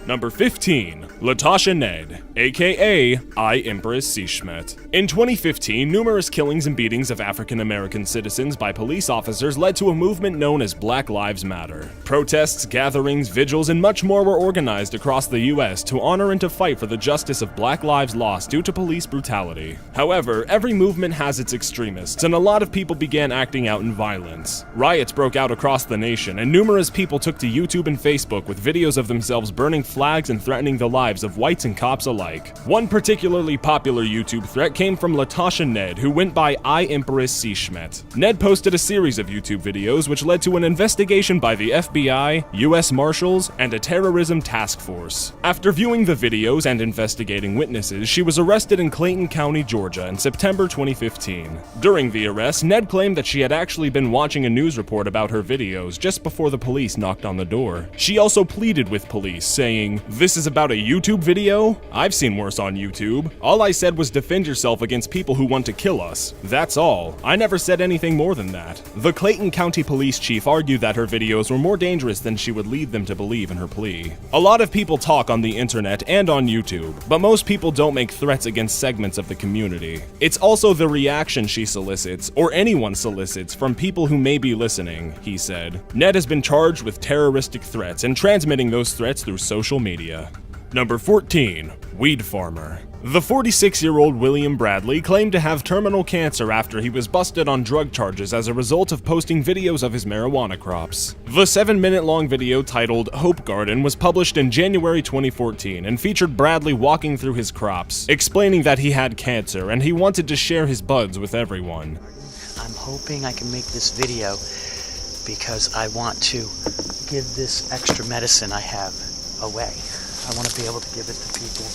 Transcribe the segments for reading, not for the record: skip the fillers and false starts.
Number 15. Latasha Ned, aka I Empress Seishmet. In 2015, numerous killings and beatings of African American citizens by police officers led to a movement known as Black Lives Matter. Protests, gatherings, vigils, and much more were organized across the US to honor and to fight for the justice of Black lives lost due to police brutality. However, every movement has its extremists, and a lot of people began acting out in violence. Riots broke out across the nation, and numerous people took to YouTube and Facebook with videos of themselves burning flags and threatening the lives of whites and cops alike. One particularly popular YouTube threat came from Latasha Ned, who went by I Empress Seishmet. Ned posted a series of YouTube videos which led to an investigation by the FBI, US Marshals, and a terrorism task force. After viewing the videos and investigating witnesses, she was arrested in Clayton County, Georgia in September 2015. During the arrest, Ned claimed that she had actually been watching a news report about her videos just before the police knocked on the door. She also pleaded with police, saying, "This is about a YouTube video? I've seen worse on YouTube. All I said was defend yourself against people who want to kill us. That's all. I never said anything more than that." The Clayton County police chief argued that her videos were more dangerous than she would lead them to believe in her plea. A lot of people talk on the internet and on YouTube, but most people don't make threats against segments of the community. It's also the reaction she solicits, or anyone solicits, from people who may be listening, he said. Ned has been charged with terroristic threats and transmitting those threats through social media. Number 14. Weed Farmer. The 46-year-old William Bradley claimed to have terminal cancer after he was busted on drug charges as a result of posting videos of his marijuana crops. The 7-minute-long video titled Hope Garden was published in January 2014 and featured Bradley walking through his crops, explaining that he had cancer and he wanted to share his buds with everyone. I'm hoping I can make this video because I want to give this extra medicine I have away. I want to be able to give it to people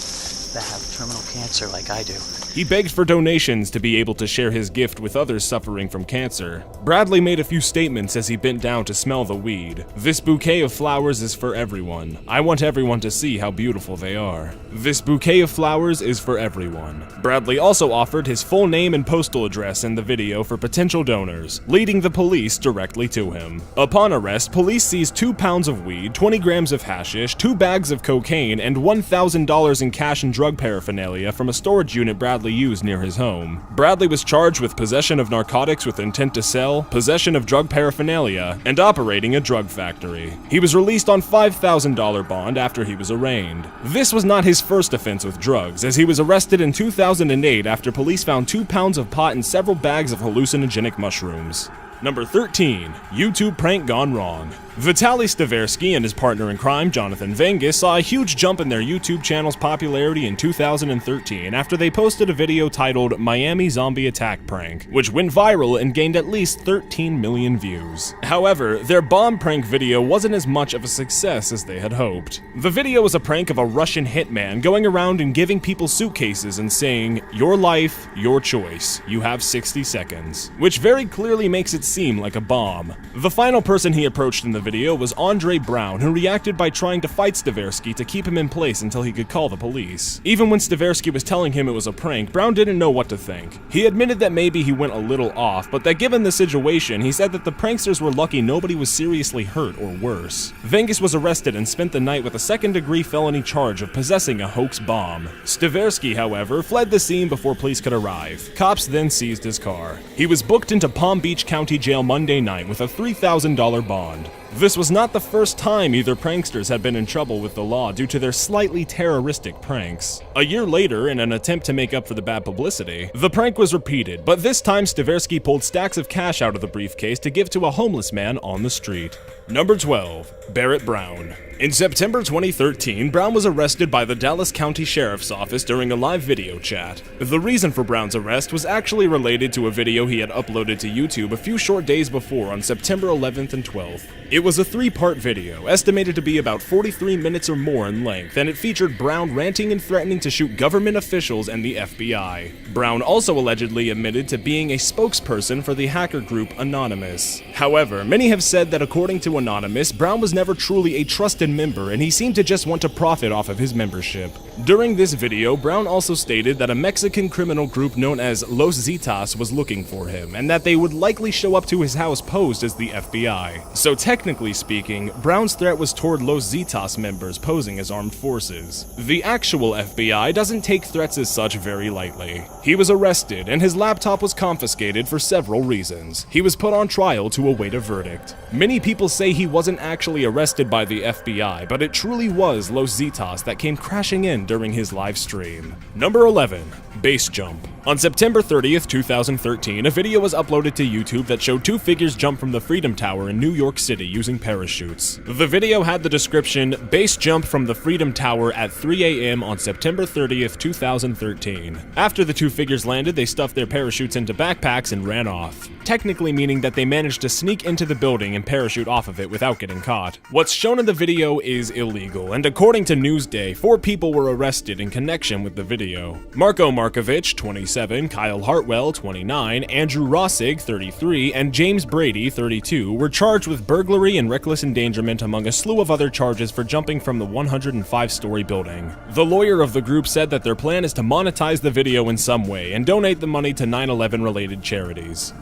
that have terminal cancer like I do. He begged for donations to be able to share his gift with others suffering from cancer. Bradley made a few statements as he bent down to smell the weed. "This bouquet of flowers is for everyone. I want everyone to see how beautiful they are. This bouquet of flowers is for everyone." Bradley also offered his full name and postal address in the video for potential donors, leading the police directly to him. Upon arrest, police seized 2 pounds of weed, 20 grams of hashish, 2 bags of cocaine, and $1,000 in cash and drug paraphernalia from a storage unit Bradley used near his home. Bradley was charged with possession of narcotics with intent to sell, possession of drug paraphernalia, and operating a drug factory. He was released on $5,000 bond after he was arraigned. This was not his first offense with drugs, as he was arrested in 2008 after police found 2 pounds of pot and several bags of hallucinogenic mushrooms. Number 13. YouTube prank gone wrong. Vitaly Staversky and his partner in crime, Jonathan Vengus, saw a huge jump in their YouTube channel's popularity in 2013 after they posted a video titled Miami Zombie Attack Prank, which went viral and gained at least 13 million views. However, their bomb prank video wasn't as much of a success as they had hoped. The video was a prank of a Russian hitman going around and giving people suitcases and saying, "Your life, your choice. You have 60 seconds," which very clearly makes it seem like a bomb. The final person he approached in the video was Andre Brown, who reacted by trying to fight Staversky to keep him in place until he could call the police. Even when Staversky was telling him it was a prank, Brown didn't know what to think. He admitted that maybe he went a little off, but that given the situation, he said that the pranksters were lucky nobody was seriously hurt or worse. Vengus was arrested and spent the night with a second-degree felony charge of possessing a hoax bomb. Staversky, however, fled the scene before police could arrive. Cops then seized his car. He was booked into Palm Beach County Jail Monday night with a $3,000 bond. This was not the first time either pranksters had been in trouble with the law due to their slightly terroristic pranks. A year later, in an attempt to make up for the bad publicity, the prank was repeated, but this time Staversky pulled stacks of cash out of the briefcase to give to a homeless man on the street. Number 12. Barrett Brown. In September 2013, Brown was arrested by the Dallas County Sheriff's Office during a live video chat. The reason for Brown's arrest was actually related to a video he had uploaded to YouTube a few short days before on September 11th and 12th. It was a 3-part video, estimated to be about 43 minutes or more in length, and it featured Brown ranting and threatening to shoot government officials and the FBI. Brown also allegedly admitted to being a spokesperson for the hacker group Anonymous. However, many have said that according to anonymous, Brown was never truly a trusted member, and he seemed to just want to profit off of his membership. During this video, Brown also stated that a Mexican criminal group known as Los Zetas was looking for him, and that they would likely show up to his house posed as the FBI. So technically speaking, Brown's threat was toward Los Zetas members posing as armed forces. The actual FBI doesn't take threats as such very lightly. He was arrested, and his laptop was confiscated for several reasons. He was put on trial to await a verdict. Many people say he wasn't actually arrested by the FBI, but it truly was Los Zetas that came crashing in during his live stream. Number 11. Base jump. On September 30th, 2013, a video was uploaded to YouTube that showed two figures jump from the Freedom Tower in New York City using parachutes. The video had the description, "Base jump from the Freedom Tower at 3 a.m. on September 30th, 2013. After the two figures landed, they stuffed their parachutes into backpacks and ran off. Technically meaning that they managed to sneak into the building and parachute off of it without getting caught. What's shown in the video is illegal, and according to Newsday, 4 people were arrested in connection with the video. Marco Markovich, 27, Kyle Hartwell, 29, Andrew Rossig, 33, and James Brady, 32, were charged with burglary and reckless endangerment among a slew of other charges for jumping from the 105-story building. The lawyer of the group said that their plan is to monetize the video in some way and donate the money to 9/11 related charities.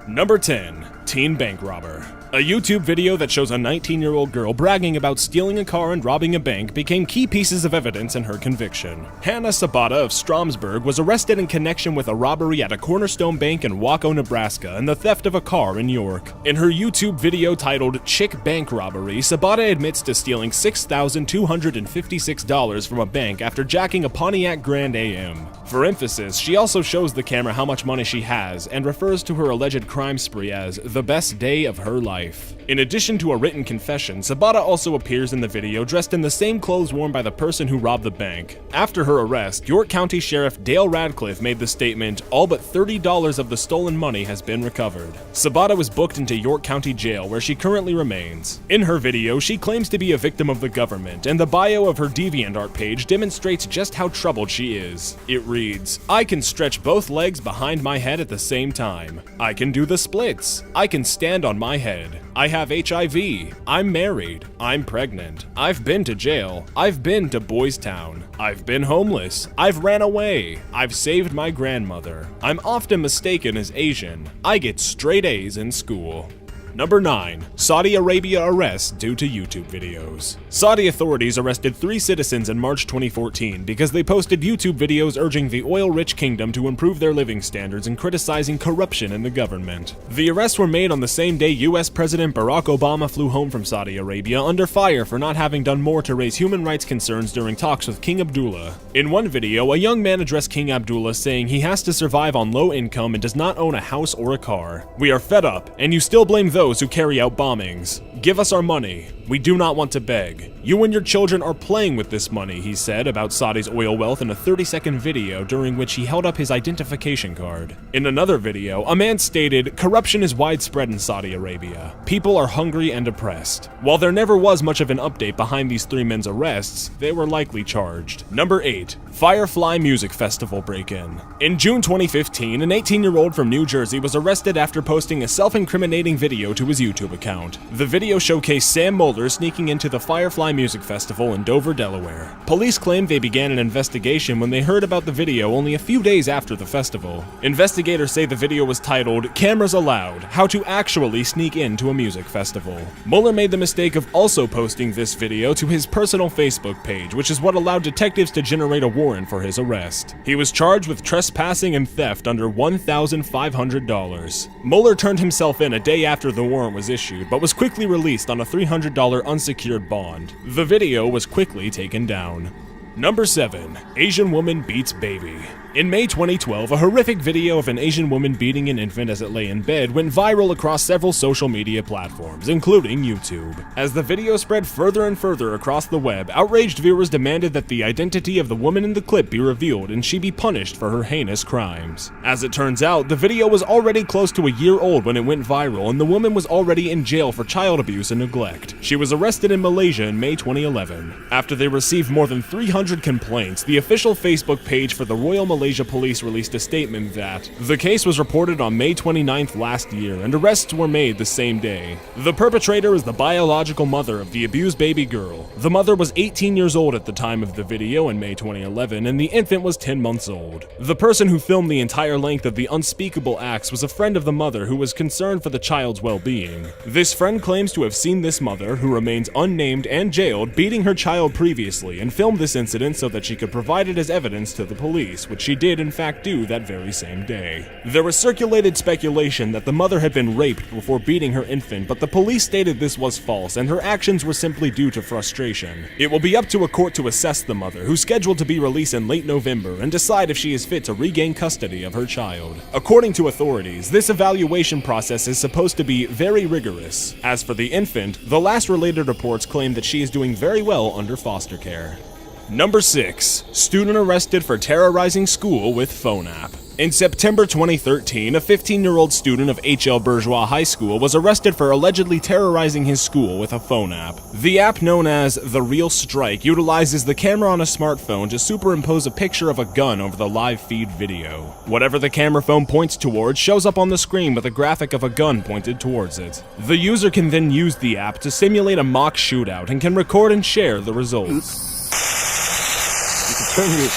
Number 10. Teen bank robber. A YouTube video that shows a 19-year-old girl bragging about stealing a car and robbing a bank became key pieces of evidence in her conviction. Hannah Sabata of Stromsburg was arrested in connection with a robbery at a Cornerstone Bank in Waco, Nebraska, and the theft of a car in York. In her YouTube video titled Chick Bank Robbery, Sabata admits to stealing $6,256 from a bank after jacking a Pontiac Grand AM. For emphasis, she also shows the camera how much money she has and refers to her alleged crime spree as the best day of her life. In addition to a written confession, Sabata also appears in the video dressed in the same clothes worn by the person who robbed the bank. After her arrest, York County Sheriff Dale Radcliffe made the statement, "All but $30 of the stolen money has been recovered." Sabata was booked into York County Jail, where she currently remains. In her video, she claims to be a victim of the government, and the bio of her DeviantArt page demonstrates just how troubled she is. It reads, "I can stretch both legs behind my head at the same time. I can do the splits. I can stand on my head. I have HIV. I'm married. I'm pregnant. I've been to jail. I've been to Boys Town. I've been homeless. I've ran away. I've saved my grandmother. I'm often mistaken as Asian. I get straight A's in school." Number 9. Saudi Arabia arrests due to YouTube videos. Saudi authorities arrested 3 citizens in March 2014 because they posted YouTube videos urging the oil-rich kingdom to improve their living standards and criticizing corruption in the government. The arrests were made on the same day US President Barack Obama flew home from Saudi Arabia under fire for not having done more to raise human rights concerns during talks with King Abdullah. In one video, a young man addressed King Abdullah saying he has to survive on low income and does not own a house or a car. "We are fed up, and you still blame those who carry out bombings. Give us our money. We do not want to beg. You and your children are playing with this money," he said about Saudi's oil wealth in a 30-second video during which he held up his identification card. In another video, a man stated, "Corruption is widespread in Saudi Arabia. People are hungry and oppressed." While there never was much of an update behind these 3 men's arrests, they were likely charged. Number 8. Firefly Music Festival break-in. In June 2015, an 18-year-old from New Jersey was arrested after posting a self-incriminating video to his YouTube account. The video showcased Sam Moeller sneaking into the Firefly Music Festival in Dover, Delaware. Police claimed they began an investigation when they heard about the video only a few days after the festival. Investigators say the video was titled, "Cameras Allowed: How to Actually Sneak Into a Music Festival." Mueller made the mistake of also posting this video to his personal Facebook page, which is what allowed detectives to generate a warrant for his arrest. He was charged with trespassing and theft under $1,500. Mueller turned himself in a day after the warrant was issued, but was quickly released on a $300 unsecured bond. The video was quickly taken down. Number 7. Asian woman beats baby. In May 2012, a horrific video of an Asian woman beating an infant as it lay in bed went viral across several social media platforms, including YouTube. As the video spread further and further across the web, outraged viewers demanded that the identity of the woman in the clip be revealed and she be punished for her heinous crimes. As it turns out, the video was already close to a year old when it went viral, and the woman was already in jail for child abuse and neglect. She was arrested in Malaysia in May 2011. After they received more than 300 complaints, the official Facebook page for the Royal Malaysian Malaysia police released a statement that the case was reported on May 29th last year and arrests were made the same day. The perpetrator is the biological mother of the abused baby girl. The mother was 18 years old at the time of the video in May 2011 and the infant was 10 months old. The person who filmed the entire length of the unspeakable acts was a friend of the mother who was concerned for the child's well-being. This friend claims to have seen this mother, who remains unnamed and jailed, beating her child previously and filmed this incident so that she could provide it as evidence to the police, which she did in fact do that very same day. There was circulated speculation that the mother had been raped before beating her infant, but the police stated this was false and her actions were simply due to frustration. It will be up to a court to assess the mother, who's scheduled to be released in late November, and decide if she is fit to regain custody of her child. According to authorities, this evaluation process is supposed to be very rigorous. As for the infant, the last related reports claim that she is doing very well under foster care. Number 6. Student arrested for terrorizing school with phone app. In September 2013, a 15-year-old student of H.L. Bourgeois High School was arrested for allegedly terrorizing his school with a phone app. The app, known as The Real Strike, utilizes the camera on a smartphone to superimpose a picture of a gun over the live feed video. Whatever the camera phone points towards shows up on the screen with a graphic of a gun pointed towards it. The user can then use the app to simulate a mock shootout and can record and share the results. You can turn your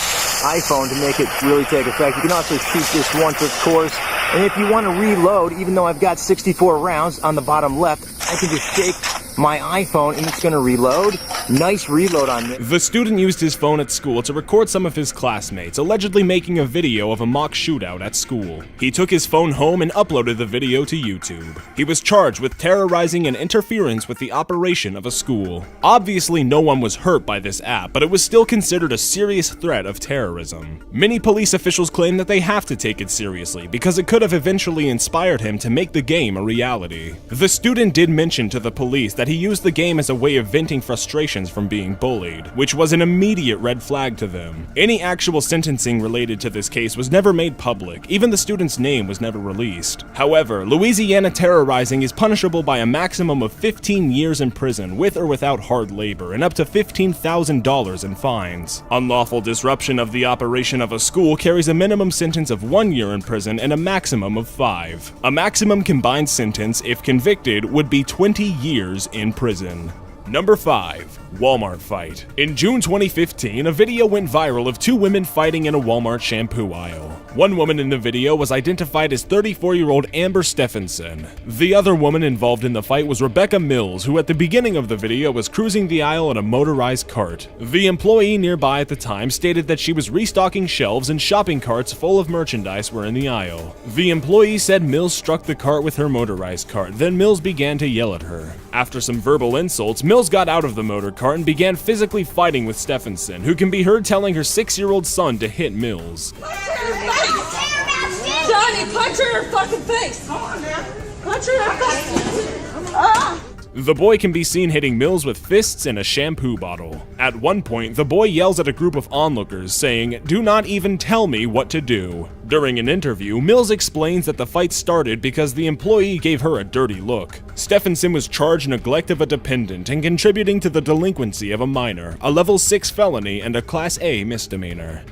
iPhone to make it really take effect. You can also shoot this once, of course. And if you want to reload, even though I've got 64 rounds on the bottom left, I can just shake my iPhone and it's going to reload. Nice reload on this. The student used his phone at school to record some of his classmates, allegedly making a video of a mock shootout at school. He took his phone home and uploaded the video to YouTube. He was charged with terrorizing and interference with the operation of a school. Obviously, no one was hurt by this app, but it was still considered a serious threat of terrorism. Many police officials claim that they have to take it seriously because it could have eventually inspired him to make the game a reality. The student did mention to the police that he used the game as a way of venting frustrations from being bullied, which was an immediate red flag to them. Any actual sentencing related to this case was never made public, even the student's name was never released. However, Louisiana terrorizing is punishable by a maximum of 15 years in prison with or without hard labor and up to $15,000 in fines. Unlawful disruption of the operation of a school carries a minimum sentence of 1 year in prison and a maximum of 5. A maximum combined sentence, if convicted, would be 20 years in prison. Number 5. Walmart fight. In June 2015, a video went viral of two women fighting in a Walmart shampoo aisle. One woman in the video was identified as 34-year-old Amber Stephenson. The other woman involved in the fight was Rebecca Mills, who at the beginning of the video was cruising the aisle in a motorized cart. The employee nearby at the time stated that she was restocking shelves and shopping carts full of merchandise were in the aisle. The employee said Mills struck the cart with her motorized cart, then Mills began to yell at her. After some verbal insults, Mills got out of the motor cart and began physically fighting with Stephenson, who can be heard telling her 6-year-old son to hit Mills. Punch her in her face! Johnny, punch her in her fucking face! Come on, man. Punch her in her face! The boy can be seen hitting Mills with fists and a shampoo bottle. At one point, the boy yells at a group of onlookers, saying, "Do not even tell me what to do." During an interview, Mills explains that the fight started because the employee gave her a dirty look. Stephenson was charged neglect of a dependent and contributing to the delinquency of a minor, a level 6 felony and a class A misdemeanor.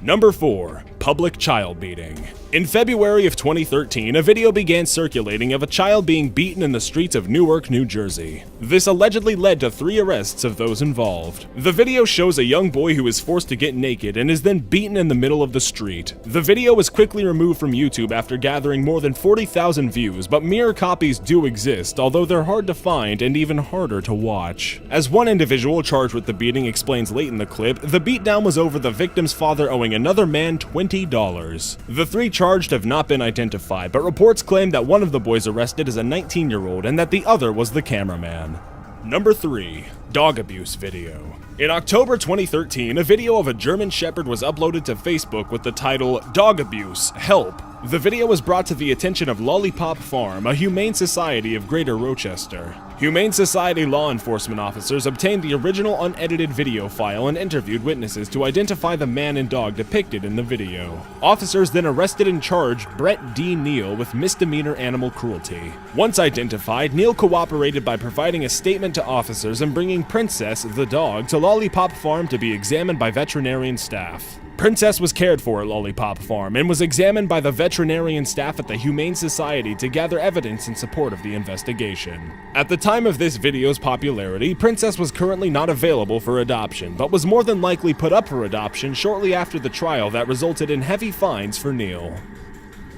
Number 4. Public child beating. In February of 2013, a video began circulating of a child being beaten in the streets of Newark, New Jersey. This allegedly led to 3 arrests of those involved. The video shows a young boy who is forced to get naked and is then beaten in the middle of the street. The video was quickly removed from YouTube after gathering more than 40,000 views, but mirror copies do exist, although they're hard to find and even harder to watch. As one individual charged with the beating explains late in the clip, the beatdown was over the victim's father owing another man $20. The 3 charged have not been identified, but reports claim that one of the boys arrested is a 19-year-old and that the other was the cameraman. Number 3. Dog abuse video. In October 2013, a video of a German Shepherd was uploaded to Facebook with the title, "Dog Abuse, Help." The video was brought to the attention of Lollipop Farm, a humane society of Greater Rochester. Humane Society law enforcement officers obtained the original unedited video file and interviewed witnesses to identify the man and dog depicted in the video. Officers then arrested and charged Brett D. Neal with misdemeanor animal cruelty. Once identified, Neal cooperated by providing a statement to officers and bringing Princess, the dog, to Lollipop Farm to be examined by veterinarian staff. Princess was cared for at Lollipop Farm and was examined by the veterinarian staff at the Humane Society to gather evidence in support of the investigation. At the time of this video's popularity, Princess was currently not available for adoption, but was more than likely put up for adoption shortly after the trial that resulted in heavy fines for Neil.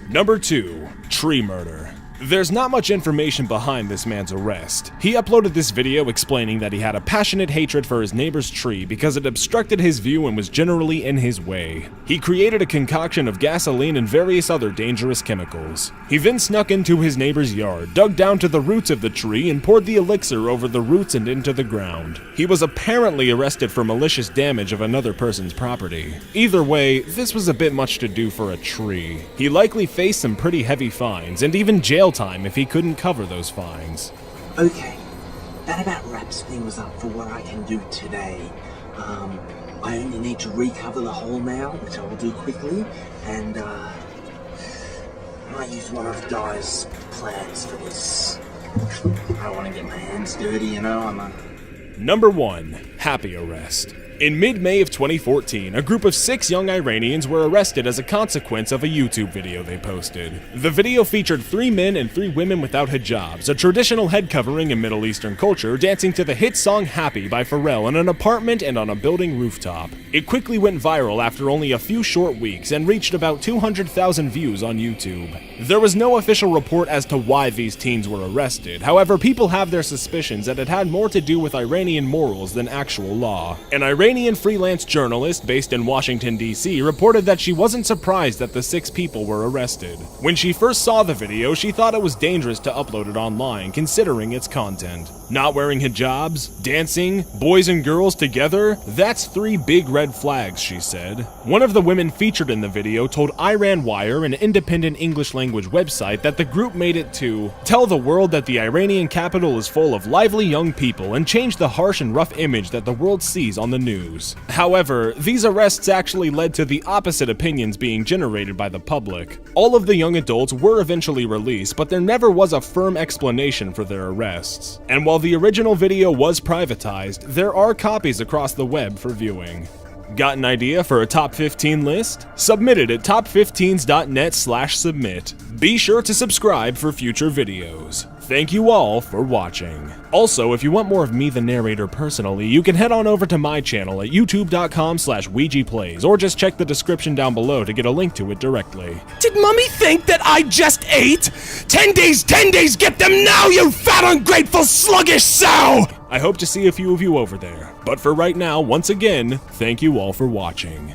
Number 2. Tree murder. There's not much information behind this man's arrest. He uploaded this video explaining that he had a passionate hatred for his neighbor's tree because it obstructed his view and was generally in his way. He created a concoction of gasoline and various other dangerous chemicals. He then snuck into his neighbor's yard, dug down to the roots of the tree, and poured the elixir over the roots and into the ground. He was apparently arrested for malicious damage of another person's property. Either way, this was a bit much to do for a tree. He likely faced some pretty heavy fines, and even jail time if he couldn't cover those fines. Okay, that about wraps things up for what I can do today. I only need to recover the hole now, which I will do quickly, and I might use one of Di's plans for this. I don't want to get my hands dirty, you know, Number 1. Happy arrest. In mid-May of 2014, a group of 6 young Iranians were arrested as a consequence of a YouTube video they posted. The video featured 3 men and 3 women without hijabs, a traditional head covering in Middle Eastern culture, dancing to the hit song Happy by Pharrell in an apartment and on a building rooftop. It quickly went viral after only a few short weeks and reached about 200,000 views on YouTube. There was no official report as to why these teens were arrested. However, people have their suspicions that it had more to do with Iranian morals than actual law. An Iranian freelance journalist based in Washington, D.C. reported that she wasn't surprised that the 6 people were arrested. When she first saw the video, she thought it was dangerous to upload it online, considering its content. Not wearing hijabs, dancing, boys and girls together, that's 3 big red flags, she said. One of the women featured in the video told Iran Wire, an independent English language website, that the group made it to tell the world that the Iranian capital is full of lively young people and change the harsh and rough image that the world sees on the news. However, these arrests actually led to the opposite opinions being generated by the public. All of the young adults were eventually released, but there never was a firm explanation for their arrests. And while the original video was privatized, there are copies across the web for viewing. Got an idea for a top 15 list? Submit it at top15s.net/submit. Be sure to subscribe for future videos. Thank you all for watching. Also, if you want more of me, the narrator, personally, you can head on over to my channel at youtube.com/WeeGPlays, or just check the description down below to get a link to it directly. Did Mummy think that I just ate? 10 days, get them now, you fat, ungrateful, sluggish sow! I hope to see a few of you over there. But for right now, once again, thank you all for watching.